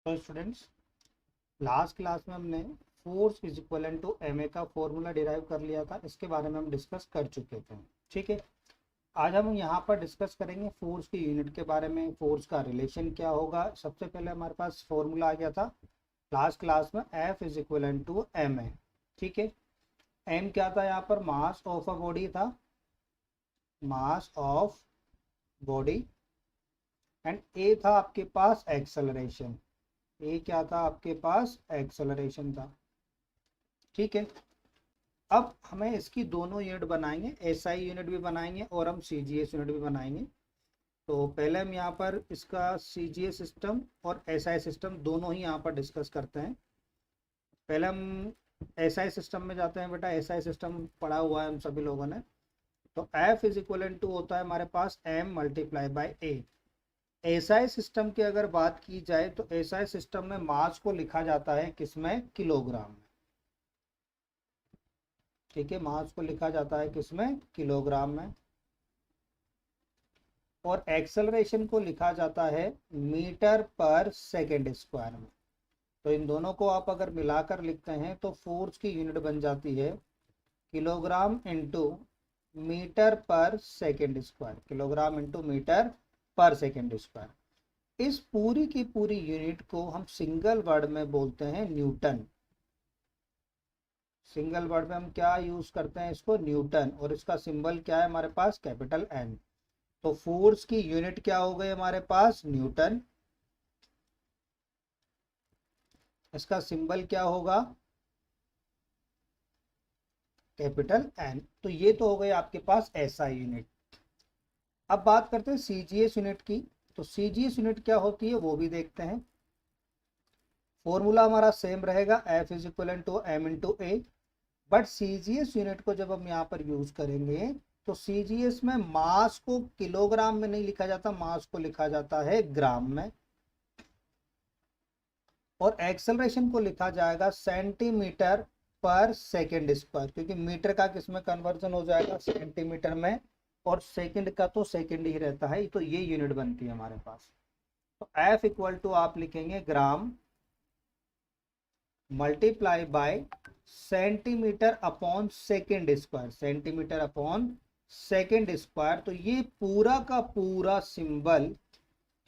तो students, last class में हमने force is equal to M A का फॉर्मूला डिराइव कर लिया था। इसके बारे में हम डिस्कस कर चुके थे। ठीक है, आज हम यहाँ पर डिस्कस करेंगे फोर्स की यूनिट के बारे में, फोर्स का रिलेशन क्या होगा। सबसे पहले हमारे पास फॉर्मूला आ गया था लास्ट क्लास में, F is equal to M A. ठीक है, एम क्या था यहाँ पर? मास ऑफ अ बॉडी था, मास ऑफ बॉडी। एंड ए था आपके पास एक्सेलरेशन। ए क्या था आपके पास? एक्सेलरेशन था। ठीक है, अब हमें इसकी दोनों यूनिट बनाएंगे, एसआई यूनिट भी बनाएंगे और हम सीजीएस यूनिट भी बनाएंगे। तो पहले हम यहाँ पर इसका सीजीएस सिस्टम और एसआई सिस्टम दोनों ही यहाँ पर डिस्कस करते हैं। पहले हम एसआई सिस्टम में जाते हैं। बेटा एसआई सिस्टम पढ़ा हुआ है हम सभी लोगों ने। तो एफ इज इक्वल टू होता है हमारे पास M multiply by A. SI system की अगर बात की जाए तो एसआई सिस्टम में मास को लिखा जाता है किसमें? किलोग्राम में। ठीक है, मास को लिखा जाता है किसमें? किलोग्राम में। और एक्सेलरेशन को लिखा जाता है मीटर पर सेकेंड स्क्वायर में। तो इन दोनों को आप अगर मिलाकर लिखते हैं तो फोर्स की यूनिट बन जाती है kilogram into metre per second square. Kilogram into metre per second square. इस पूरी की पूरी यूनिट को हम सिंगल वर्ड में बोलते हैं न्यूटन। सिंगल वर्ड में हम क्या यूज करते हैं? इसको न्यूटन। और इसका सिंबल क्या है हमारे पास? Capital N. तो फोर्स की यूनिट क्या हो गई हमारे पास? न्यूटन। इसका सिंबल क्या होगा? Capital N. तो ये तो हो गई आपके पास एसआई यूनिट। अब बात करते हैं सीजीएस यूनिट की। तो सीजीएस यूनिट क्या होती है वो भी देखते हैं। फॉर्मूला हमारा सेम रहेगा, F is equal to M into A. But CGS unit को जब हम यहाँ पर यूज करेंगे तो सीजीएस में मास को किलोग्राम में नहीं लिखा जाता, मास को लिखा जाता है ग्राम में। और एक्सेलरेशन को लिखा जाएगा सेंटीमीटर पर सेकेंड स्क्वायर, क्योंकि मीटर का किसमें कन्वर्जन हो जाएगा? सेंटीमीटर में। और सेकंड का तो सेकंड ही रहता है। तो ये यूनिट बनती है हमारे पास। तो एफ इक्वल टू आप लिखेंगे gram multiply by centimetre upon second square. Centimetre upon second square. तो ये पूरा का पूरा सिंबल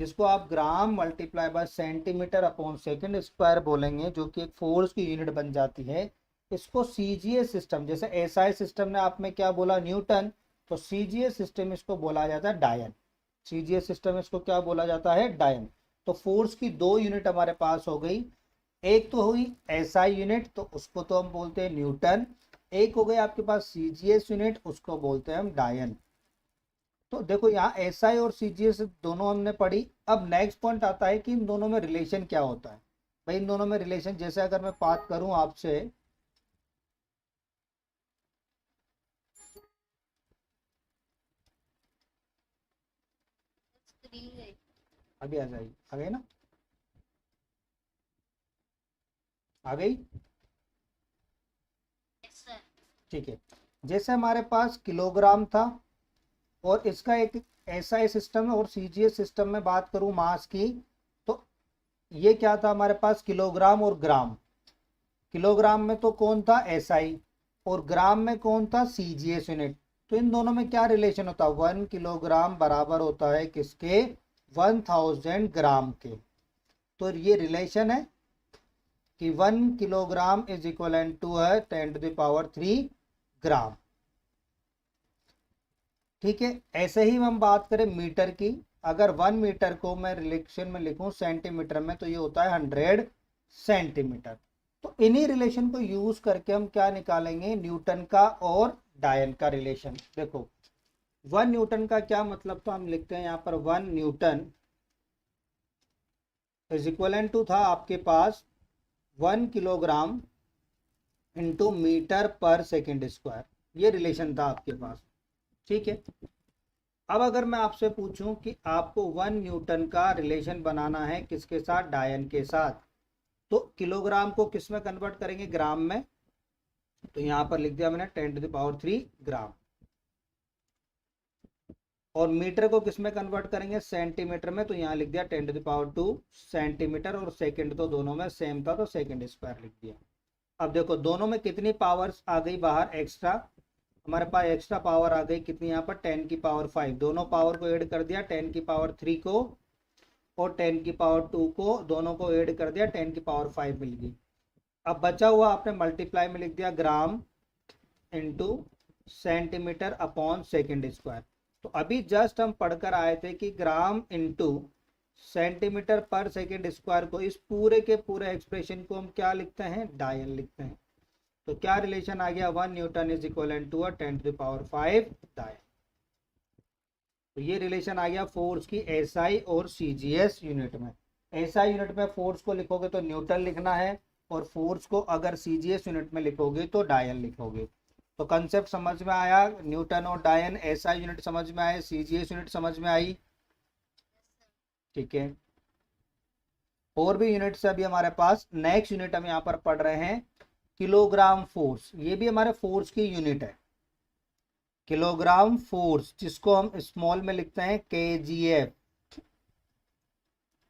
जिसको आप gram multiply by centimetre upon second square बोलेंगे, जो कि एक फोर्स की यूनिट बन जाती है, इसको सीजीएस सिस्टम, जैसे एसआई सिस्टम ने आप में क्या बोला? न्यूटन। तो सीजीएस सिस्टम इसको बोला जाता है डायन। सीजीएस सिस्टम इसको क्या बोला जाता है? डायन। तो फोर्स की दो यूनिट हमारे पास हो गई। एक तो हुई एसआई यूनिट, तो उसको तो हम बोलते हैं न्यूटन। एक हो गई आपके पास सीजीएस यूनिट, उसको बोलते हैं हम डायन। तो देखो यहाँ एसआई और सीजीएस दोनों हमने पढ़ी। अब नेक्स्ट पॉइंट आता है कि इन दोनों में रिलेशन क्या होता है। भाई इन दोनों में रिलेशन, जैसे अगर मैं बात करूं आपसे, अभी आ जाइए, आ गई ना? आ गई? ठीक है, जैसे हमारे पास किलोग्राम था और इसका एक एसआई सिस्टम है, और सीजीएस सिस्टम में बात करूं मास की, तो ये क्या था हमारे पास? किलोग्राम और ग्राम। किलोग्राम में तो कौन था? एसआई। और ग्राम में कौन था? CGS unit. तो इन दोनों में क्या रिलेशन होता है? 1 किलोग्राम बराबर होता है किसके? 1000 ग्राम के। तो ये रिलेशन है कि 1 किलोग्राम इज इक्वल टू है 10⁻³ ग्राम। ठीक है, ऐसे ही हम बात करें मीटर की। अगर 1 मीटर को मैं रिलेशन में लिखूं सेंटीमीटर में, तो ये होता है 100 सेंटीमीटर। तो इन्हीं रिलेशन को यूज करके हम क्या निकालेंगे? न्यूटन का और डायन का रिलेशन। देखो 1 न्यूटन का क्या मतलब? तो हम लिखते हैं यहाँ पर 1 न्यूटन इज इक्वल टू था आपके पास 1 kilogram into metre per second square. ये रिलेशन था आपके पास। ठीक है, अब अगर मैं आपसे पूछूं कि आपको 1 न्यूटन का रिलेशन बनाना है किसके साथ? डायन के साथ। तो किलोग्राम को किस में कन्वर्ट करेंगे? ग्राम में। तो यहां पर लिख दिया मैंने 10⁻³ ग्राम। और मीटर को किस में कन्वर्ट करेंगे, सेंटीमीटर में, तो यहाँ लिख दिया 10⁻², सेंटीमीटर, और सेकंड तो दोनों में सेम था तो सेकंड स्क्वायर लिख दिया। अब देखो दोनों में कितनी पावर्स आ गई बाहर एक्स्ट्रा, हमारे पास एक्स्ट्रा पावर आ गई कितनी, यहाँ पर 10⁵ दोनों पावर को ऐड कर दिया, 10⁵ को और 10⁵ को, दोनों को ऐड कर दिया, 10⁵ मिल गई। अब बचा हुआ आपने मल्टीप्लाई में लिख दिया gram into centimetre upon second square. तो अभी जस्ट हम पढ़कर आए थे कि ग्राम इंटू सेंटीमीटर पर सेकंड स्क्वायर को, इस पूरे के पूरे एक्सप्रेशन को हम क्या लिखते हैं, डायल लिखते हैं। तो क्या रिलेशन आ गया, 1 newton is equal to 10⁵ dyne. तो ये रिलेशन आ गया फोर्स की एसआई और सीजीएस यूनिट में। एसआई यूनिट में फोर्स को लिखोगे तो न्यूटन लिखना है, और फोर्स को अगर सीजीएस यूनिट में लिखोगे तो डायल लिखोगे। तो कंसेप्ट समझ में आया, न्यूटन और डायन, एसआई यूनिट समझ में आए, सीजीएस यूनिट समझ में आई, ठीक है। और भी यूनिट्स अभी हमारे पास, नेक्स्ट यूनिट हम यहाँ पर पढ़ रहे हैं किलोग्राम फोर्स। ये भी हमारे फोर्स की यूनिट है, किलोग्राम फोर्स, जिसको हम स्मॉल में लिखते हैं केजीएफ।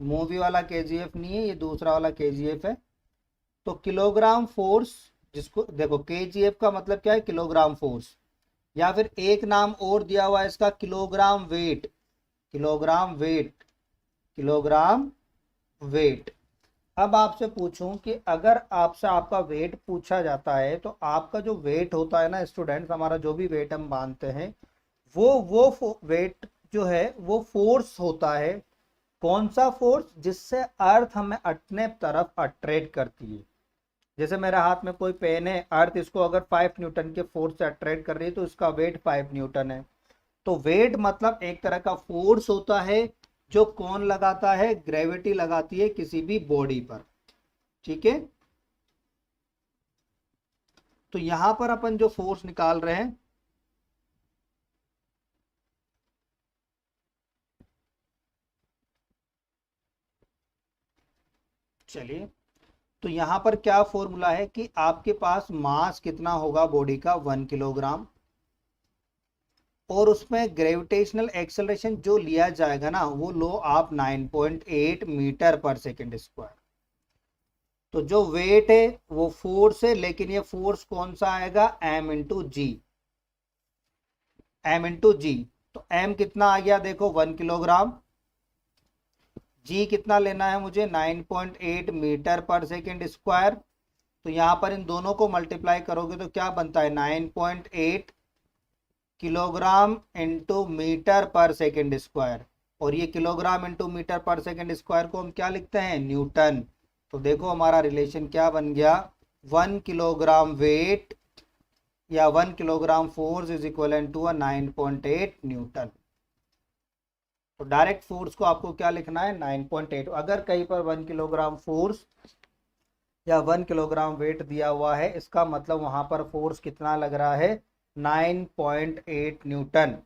मूवी वाला केजीएफ नहीं है, ये दूसरा वाला केजीएफ है। तो किलोग्राम फोर्स, जिसको देखो केजीएफ का मतलब क्या है, किलोग्राम फोर्स, या फिर एक नाम और दिया हुआ है इसका kilogram weight, kilogram weight, kilogram weight. अब आपसे पूछूं कि अगर आपसे आपका वेट पूछा जाता है तो आपका जो वेट होता है ना स्टूडेंट्स, हमारा जो भी वेट हम मानते हैं वो वेट जो है वो फोर्स होता है। कौन सा फोर्स, जिससे अर्थ हमें अपने तरफ अट्रैक्ट करती है। जैसे मेरे हाथ में कोई पेन है, अर्थ इसको अगर 5 न्यूटन के फोर्स से अट्रैक्ट कर रही है तो इसका वेट 5 न्यूटन है। तो वेट मतलब एक तरह का फोर्स होता है जो कौन लगाता है, ग्रेविटी लगाती है किसी भी बॉडी पर, ठीक है। तो यहां पर अपन जो फोर्स निकाल रहे हैं, चलिए, तो यहां पर क्या फॉर्मूला है कि आपके पास मास कितना होगा बॉडी का, 1 किलोग्राम, और उसमें ग्रेविटेशनल एक्सेलरेशन जो लिया जाएगा ना वो लो आप 9.8 मीटर पर सेकेंड स्क्वायर। तो जो वेट है वो फोर्स है, लेकिन ये फोर्स कौन सा आएगा, m इंटू जी, m इंटू जी। तो m कितना आ गया देखो 1 किलोग्राम, जी कितना लेना है मुझे, 9.8 मीटर पर सेकेंड स्क्वायर। तो यहां पर इन दोनों को मल्टीप्लाई करोगे तो क्या बनता है, 9.8 kilogram into metre per second square, और ये kilogram into metre per second square को हम क्या लिखते हैं, न्यूटन। तो देखो हमारा रिलेशन क्या बन गया, 1 किलोग्राम वेट या 1 kilogram force is equal to 9.8 newton. तो डायरेक्ट फोर्स को आपको क्या लिखना है, 9.8। अगर कहीं पर 1 किलोग्राम फोर्स या 1 किलोग्राम वेट दिया हुआ है, इसका मतलब वहां पर फोर्स कितना लग रहा है, 9.8 न्यूटन।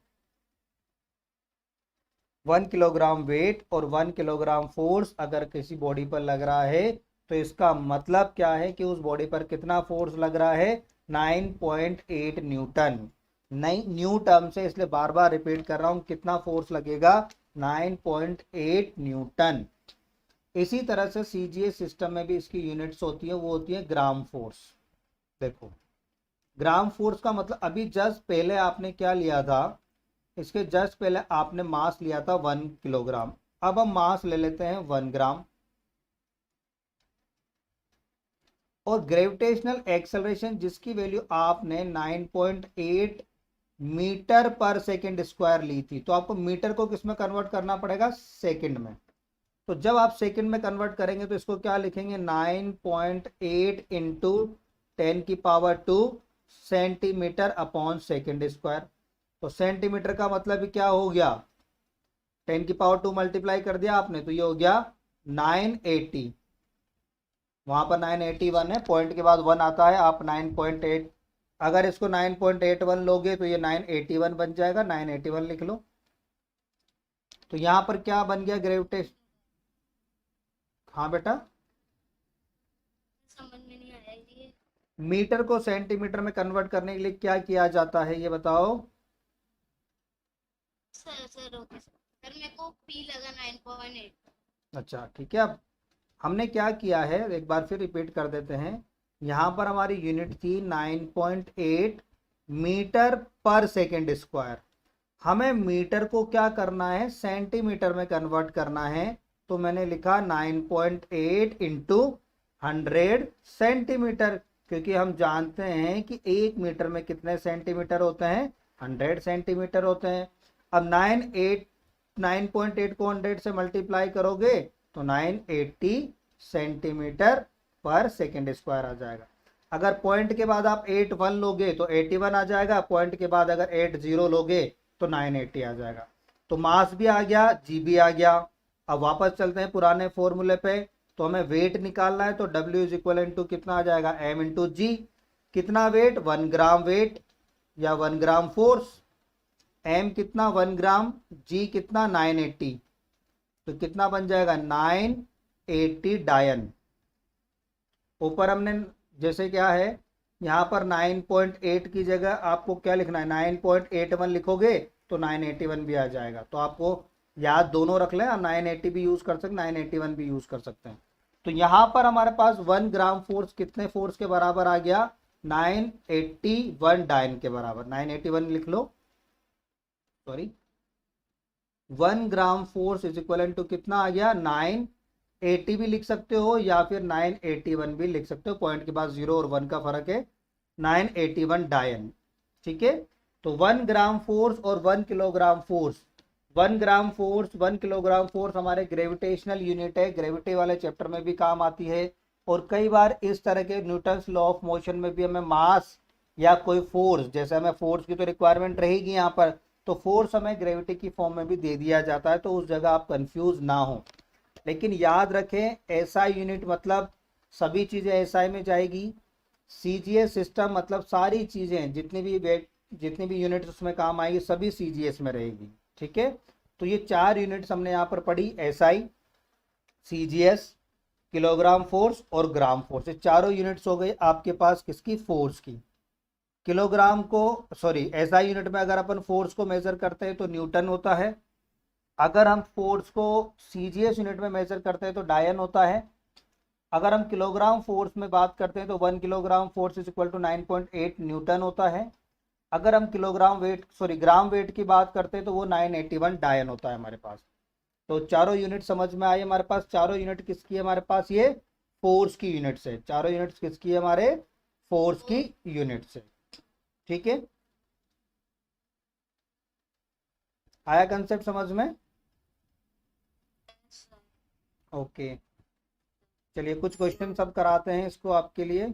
1 किलोग्राम वेट और 1 किलोग्राम फोर्स अगर किसी बॉडी पर लग रहा है तो इसका मतलब क्या है कि उस बॉडी पर कितना फोर्स लग रहा है, 9.8 न्यूटन। नहीं न्यू टर्म से, इसलिए बार बार रिपीट कर रहा हूं, कितना फोर्स लगेगा, 9.8 न्यूटन। इसी तरह से सीजीएस सिस्टम में भी इसकी यूनिट्स होती है, वो होती है ग्राम फोर्स। देखो ग्राम फोर्स का मतलब, अभी जस्ट पहले आपने क्या लिया था, इसके जस्ट पहले आपने मास लिया था 1 किलोग्राम। अब हम मास ले लेते हैं 1 ग्राम, और ग्रेविटेशनल एक्सेलरेशन जिसकी वैल्यू आपने 9.8 मीटर पर सेकेंड स्क्वायर ली थी, तो आपको मीटर को किस में कन्वर्ट करना पड़ेगा, सेकंड में। तो जब आप सेकंड में कन्वर्ट करेंगे तो इसको क्या लिखेंगे, 9.8 into 10⁻² centimetre upon second square. तो सेंटीमीटर का मतलब क्या हो गया, 10⁻² मल्टीप्लाई कर दिया आपने तो ये हो गया 980। वहां पर 981 है, पॉइंट के बाद 1 आता है, आप 9.8, अगर इसको 9.81 लोगे तो ये 981 बन जाएगा, 981 लिख लो। तो यहां पर क्या बन गया, ग्रेविटेशन, हाँ बेटा समझ में नहीं आया ये। मीटर को सेंटीमीटर में कन्वर्ट करने के लिए क्या किया जाता है ये बताओ, सर सर ओके सर मेरे को पी लगा 9.8। अच्छा ठीक है। अब हमने क्या किया है, एक बार फिर रिपीट कर देते हैं। यहाँ पर हमारी यूनिट थी 9.8 मीटर पर सेकेंड स्क्वायर। हमें मीटर को क्या करना है, सेंटीमीटर में कन्वर्ट करना है। तो मैंने लिखा 9.8 इंटू 100 सेंटीमीटर, क्योंकि हम जानते हैं कि 1 मीटर में कितने सेंटीमीटर होते हैं, 100 सेंटीमीटर होते हैं। अब 9.8 को 100 से मल्टीप्लाई करोगे तो 980 सेंटीमीटर पर सेकेंड स्क्वायर आ जाएगा। अगर पॉइंट के बाद आप 81 लोगे तो 81 आ जाएगा, पॉइंट के बाद अगर 80 लोगे तो 980 आ जाएगा। तो मास भी आ गया, जी भी आ गया। अब वापस चलते हैं पुराने फॉर्मूले पे। तो हमें वेट निकालना है, तो W इज इक्वल टू कितना आ जाएगा, M इंटू जी। कितना वेट, 1 ग्राम वेट या 1 ग्राम फोर्स। M कितना 1 ग्राम, G कितना 980, तो कितना बन जाएगा 980 डायन। ऊपर हमने जैसे क्या है, यहाँ पर 9.8 की जगह आपको क्या लिखना है, 9.81 लिखोगे तो 981 भी आ जाएगा। तो आपको याद दोनों रख लें, आप 980 भी यूज कर सकते हैं, 981 भी यूज कर सकते हैं। तो यहाँ पर हमारे पास 1 ग्राम फोर्स कितने फोर्स के बराबर आ गया, 981 डायन के बराबर। 981 लिख लो, sorry, 1 gram force is equal to कितना आ गया, 980 भी लिख सकते हो या फिर 981 भी लिख सकते हो, पॉइंट के बाद 0 और 1 का फर्क है, 981 डायन। ठीक है। तो 1 ग्राम फोर्स और 1 kilogram force, 1 gram force 1 kilogram force हमारे ग्रेविटेशनल यूनिट है, ग्रेविटी वाले चैप्टर में भी काम आती है। और कई बार इस तरह के न्यूटन्स लॉ ऑफ मोशन में भी हमें मास या कोई फोर्स, जैसे हमें फोर्स की तो रिक्वायरमेंट रहेगी यहाँ पर, तो फोर्स हमें ग्रेविटी की फॉर्म में भी दे दिया जाता है, तो उस जगह आप कंफ्यूज ना हो। लेकिन याद रखें, एसआई यूनिट मतलब सभी चीजें एसआई में जाएगी। सीजीएस सिस्टम मतलब सारी चीजें जितनी भी यूनिट उसमें काम आएगी सभी सीजीएस में रहेगी। ठीक है। तो ये 4 यूनिट्स हमने यहाँ पर पढ़ी, एसआई, सीजीएस, किलोग्राम फोर्स और ग्राम फोर्स। ये चारों यूनिट्स हो गई आपके पास किसकी, फोर्स की। किलोग्राम को, सॉरी, एसआई यूनिट में अगर अपन फोर्स को मेजर करते हैं तो न्यूटन होता है। अगर हम फोर्स को सीजीएस यूनिट में मेजर करते हैं तो डायन होता है। अगर हम किलोग्राम फोर्स में बात करते हैं तो 1 kilogram force is equal to 9.8 newton होता है। अगर हम kilogram weight, sorry, gram weight की बात करते हैं तो वो 981 डायन होता है हमारे पास। तो चारों यूनिट समझ में आई हमारे पास। चारों यूनिट किसकी है हमारे पास, ये फोर्स की यूनिट है। चारों यूनिट्स किसकी है, हमारे फोर्स की यूनिट से। ठीक है, आया कंसेप्ट समझ में। ओके, चलिए कुछ क्वेश्चन सब कराते हैं इसको आपके लिए।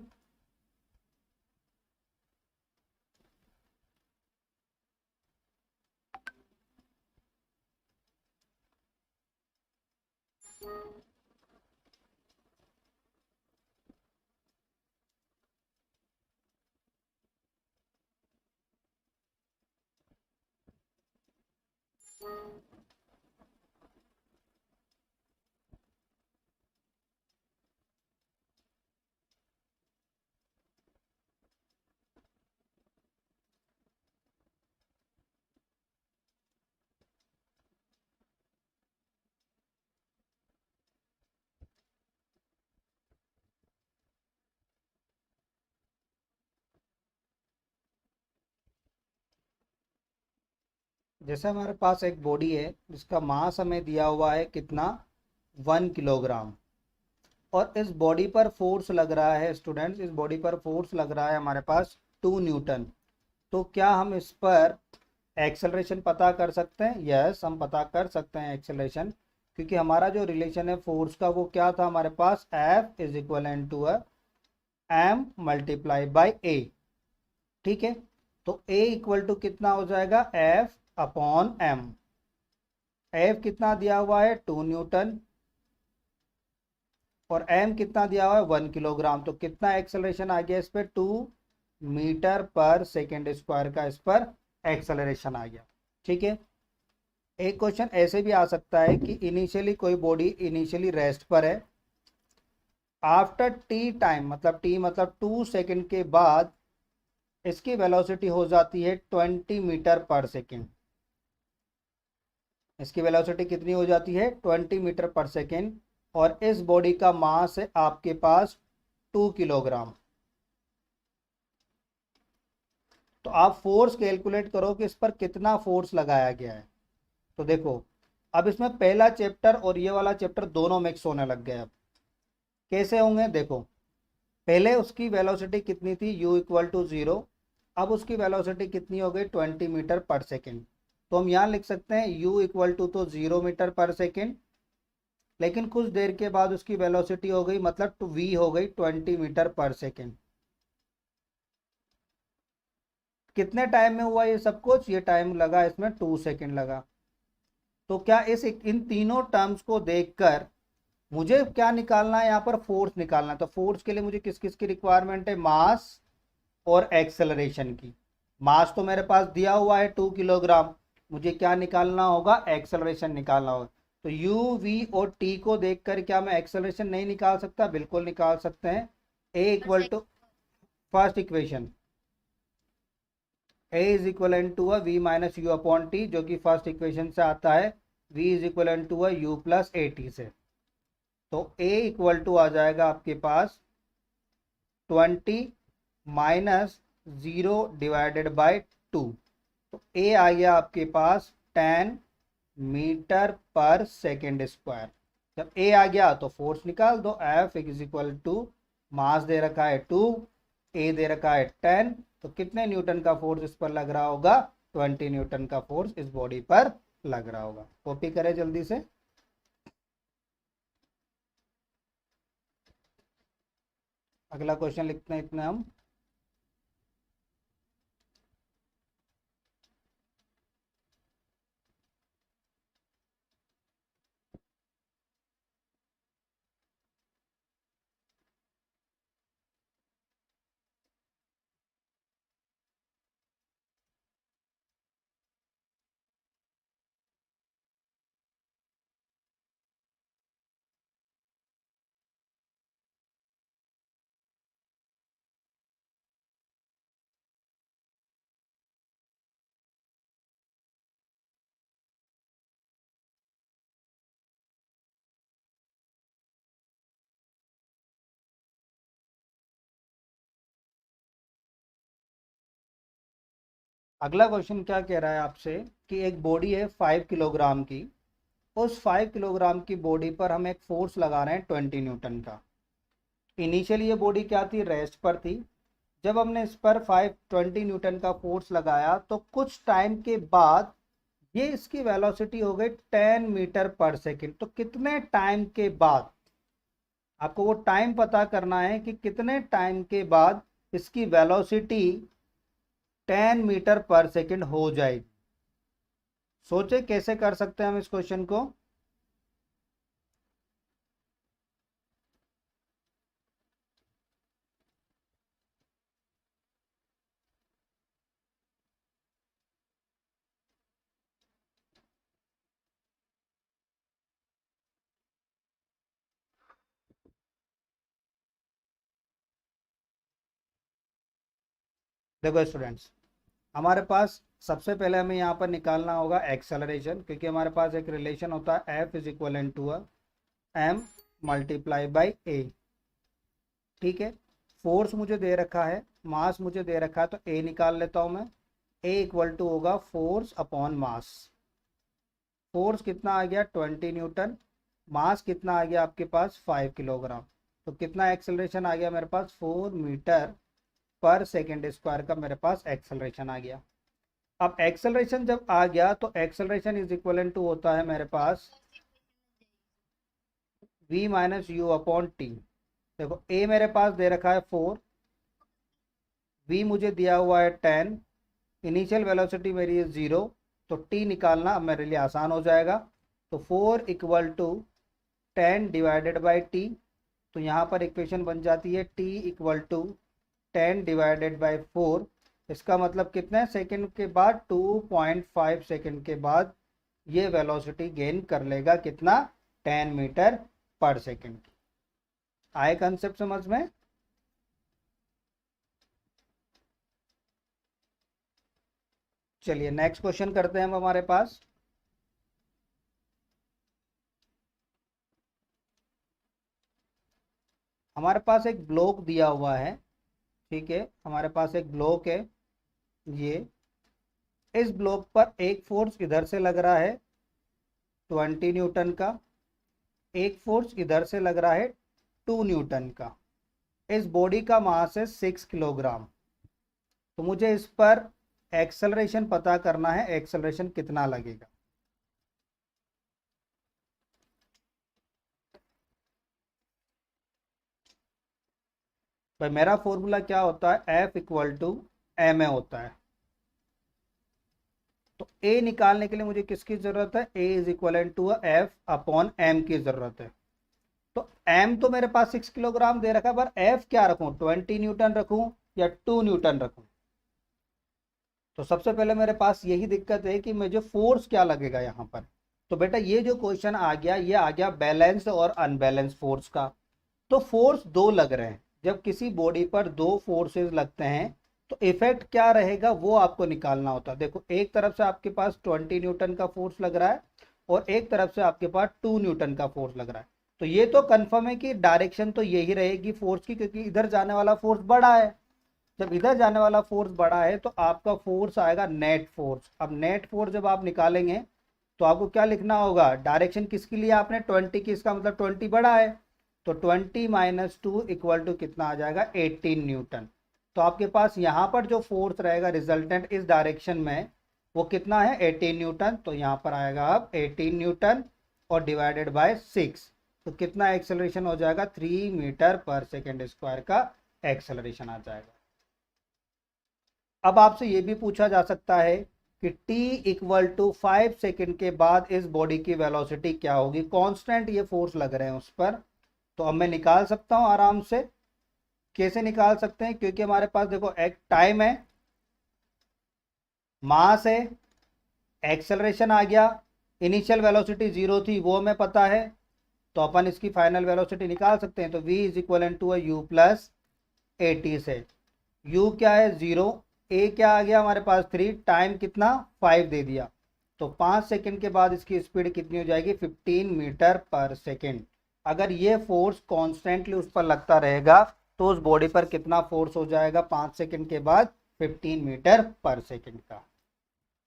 जैसे हमारे पास एक बॉडी है जिसका मास हमें दिया हुआ है कितना, 1 किलोग्राम। और इस बॉडी पर फोर्स लग रहा है स्टूडेंट्स, इस बॉडी पर फोर्स लग रहा है हमारे पास 2 न्यूटन। तो क्या हम इस पर एक्सेलरेशन पता कर सकते हैं, यस हम पता कर सकते हैं एक्सेलरेशन, क्योंकि हमारा जो रिलेशन है फोर्स का वो क्या था हमारे पास, F is equal to M multiply by A। ठीक है। तो A इक्वल टू कितना हो जाएगा, F अपॉन M। F कितना दिया हुआ है, 2 न्यूटन, और M कितना दिया हुआ है, 1 किलोग्राम। तो कितना एक्सेलरेशन आ गया इस पर, 2 मीटर पर सेकेंड स्क्वायर का इस पर एक्सेलरेशन आ गया। ठीक है। एक क्वेश्चन ऐसे भी आ सकता है कि इनिशियली कोई बॉडी इनिशियली रेस्ट पर है, आफ्टर टी टाइम, मतलब टी मतलब 2 सेकेंड के बाद इसकी वेलोसिटी हो जाती है 20 मीटर पर सेकेंड। इसकी वेलोसिटी कितनी हो जाती है 20 मीटर पर सेकेंड, और इस बॉडी का मास है आपके पास 2 किलोग्राम। तो आप फोर्स कैलकुलेट करो कि इस पर कितना फोर्स लगाया गया है। तो देखो, अब इसमें पहला चैप्टर और ये वाला चैप्टर दोनों मिक्स होने लग गए। अब कैसे होंगे देखो, पहले उसकी वेलोसिटी कितनी थी u इक्वल टू 0, अब उसकी वेलोसिटी कितनी हो गई 20 मीटर पर सेकेंड। तो हम यहाँ लिख सकते हैं u इक्वल टू तो 0 मीटर पर सेकेंड, लेकिन कुछ देर के बाद उसकी वेलोसिटी हो गई, मतलब v हो गई 20 मीटर पर सेकेंड। कितने टाइम में हुआ ये सब कुछ, ये टाइम लगा इसमें 2 सेकेंड लगा। तो क्या इन तीनों टर्म्स को देखकर मुझे क्या निकालना है, यहाँ पर फोर्स निकालना है। तो फोर्स के लिए मुझे किस किस की रिक्वायरमेंट है, मास और एक्सेलरेशन की। मास तो मेरे पास दिया हुआ है 2 किलोग्राम, मुझे क्या निकालना होगा, एक्सेलरेशन निकालना होगा। तो u v और t को देखकर क्या मैं एक्सेलरेशन नहीं निकाल सकता, बिल्कुल निकाल सकते हैं। a equal to first equation, a is equal to v minus U upon T, जो कि फर्स्ट इक्वेशन से आता है v is equal to u plus A T से। तो a इक्वल टू आ जाएगा आपके पास 20 माइनस 0 डिवाइडेड बाय 2। तो a आ गया आपके पास 10 मीटर पर सेकेंड स्क्वायर। जब a आ गया तो फोर्स निकाल दो, F is equal to mass दे रखा है 2, a दे रखा है 10, तो कितने न्यूटन का फोर्स इस पर लग रहा होगा, 20 न्यूटन का फोर्स इस बॉडी पर लग रहा होगा। कॉपी करें जल्दी से। अगला क्वेश्चन लिखते हैं इतना हम। अगला क्वेश्चन क्या कह रहा है आपसे कि एक बॉडी है 5 किलोग्राम की, उस 5 किलोग्राम की बॉडी पर हम एक फोर्स लगा रहे हैं 20 न्यूटन का। इनिशियली ये बॉडी क्या थी, रेस्ट पर थी। जब हमने इस पर 520 न्यूटन का फोर्स लगाया तो कुछ टाइम के बाद ये इसकी वेलोसिटी हो गई 10 मीटर पर सेकेंड। तो कितने टाइम के बाद, आपको वो टाइम पता करना है कि कितने टाइम के बाद इसकी वेलोसिटी 10 मीटर पर सेकेंड हो जाएगी। सोचे कैसे कर सकते हैं हम इस क्वेश्चन को। देखो स्टूडेंट्स, हमारे पास सबसे पहले हमें यहाँ पर निकालना होगा एक्सेलरेशन, क्योंकि हमारे पास एक रिलेशन होता है F is equal to m multiply by a। ठीक है, फोर्स मुझे दे रखा है, मास मुझे दे रखा है, तो a निकाल लेता हूँ मैं। a इक्वल टू होगा फोर्स अपॉन मास। फोर्स कितना आ गया 20 न्यूटन, मास कितना आ गया आपके पास 5 किलोग्राम। तो कितना एक्सेलरेशन आ गया मेरे पास, 4 मीटर पर सेकेंड स्क्वायर का मेरे पास एक्सेलरेशन आ गया। अब एक्सेलरेशन जब आ गया तो एक्सेलरेशन इज इक्वल टू होता है मेरे पास v minus U upon T. देखो a मेरे पास दे रखा है 4, v मुझे दिया हुआ है 10, इनिशियल वेलोसिटी मेरी है 0, तो t निकालना अब मेरे लिए आसान हो जाएगा। तो 4 equal to 10 divided by T, तो यहाँ पर इक्वेशन बन जाती है t equal to 10 divided by 4। इसका मतलब कितने सेकंड के बाद, 2.5 सेकंड के बाद ये वेलोसिटी गेन कर लेगा कितना, 10 मीटर पर सेकंड। आए कंसेप्ट समझ में। चलिए नेक्स्ट क्वेश्चन करते हैं हम हमारे पास। हमारे पास एक ब्लॉक दिया हुआ है, ठीक है, हमारे पास एक ब्लॉक है, ये इस ब्लॉक पर एक फोर्स इधर से लग रहा है 20 न्यूटन का, एक फोर्स इधर से लग रहा है 2 न्यूटन का। इस बॉडी का मास है 6 किलोग्राम। तो मुझे इस पर एक्सेलरेशन पता करना है, एक्सेलरेशन कितना लगेगा। भाई मेरा फॉर्मूला क्या होता है, F equal to M A होता है। तो A निकालने के लिए मुझे किसकी जरूरत है, A is equal to F upon M की जरूरत है। तो M तो मेरे पास 6 किलोग्राम दे रखा है, पर F क्या रखूं, 20 न्यूटन रखूं या 2 न्यूटन रखूं। तो सबसे पहले मेरे पास यही दिक्कत है कि मुझे फोर्स क्या लगेगा यहाँ पर। तो बेटा ये जो क्वेश्चन आ गया, ये आ गया बैलेंस और अनबैलेंस फोर्स का। तो फोर्स दो लग रहे हैं, जब किसी बॉडी पर दो फोर्सेस लगते हैं तो इफेक्ट क्या रहेगा वो आपको निकालना होता है। देखो एक तरफ से आपके पास 20 न्यूटन का फोर्स लग रहा है और एक तरफ से आपके पास 2 न्यूटन का फोर्स लग रहा है। तो ये तो कंफर्म है कि डायरेक्शन तो यही रहेगी फोर्स की, क्योंकि इधर जाने वाला फोर्स बड़ा है। जब इधर जाने वाला फोर्स बड़ा है तो आपका फोर्स आएगा नेट फोर्स। अब नेट फोर्स जब आप निकालेंगे तो आपको क्या लिखना होगा, डायरेक्शन किसके लिए आपने 20 की, इसका मतलब 20 बड़ा है। तो 20 माइनस 2 इक्वल टू कितना आ जाएगा, 18 न्यूटन। तो आपके पास यहाँ पर जो फोर्स रहेगा रिजल्टेंट इस डायरेक्शन में वो कितना है, 18 न्यूटन। तो यहाँ पर आएगा अब 18 न्यूटन और डिवाइडेड बाय 6, तो कितना एक्सेलरेशन हो जाएगा, 3 मीटर पर सेकेंड स्क्वायर का एक्सेलरेशन आ जाएगा। अब आपसे ये भी पूछा जा सकता है कि t इक्वल टू 5 सेकेंड के बाद इस बॉडी की वेलोसिटी क्या होगी, कांस्टेंट ये फोर्स लग रहे हैं उस पर। तो अब मैं निकाल सकता हूं आराम से। कैसे निकाल सकते हैं, क्योंकि हमारे पास देखो एक टाइम है, मास है, एक्सेलरेशन आ गया, इनिशियल वेलोसिटी 0 थी वो हमें पता है, तो अपन इसकी फाइनल वेलोसिटी निकाल सकते हैं। तो v is equal to u plus A T से। u क्या है 0, a क्या आ गया हमारे पास 3, टाइम कितना 5 दे दिया। तो 5 सेकंड के बाद इसकी स्पीड कितनी हो जाएगी, 15 मीटर पर सेकंड। अगर ये फोर्स कॉन्स्टेंटली उस पर लगता रहेगा तो उस बॉडी पर कितना फोर्स हो जाएगा 5 सेकंड के बाद, 15 मीटर पर सेकंड का।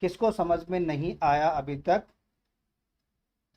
किसको समझ में नहीं आया अभी तक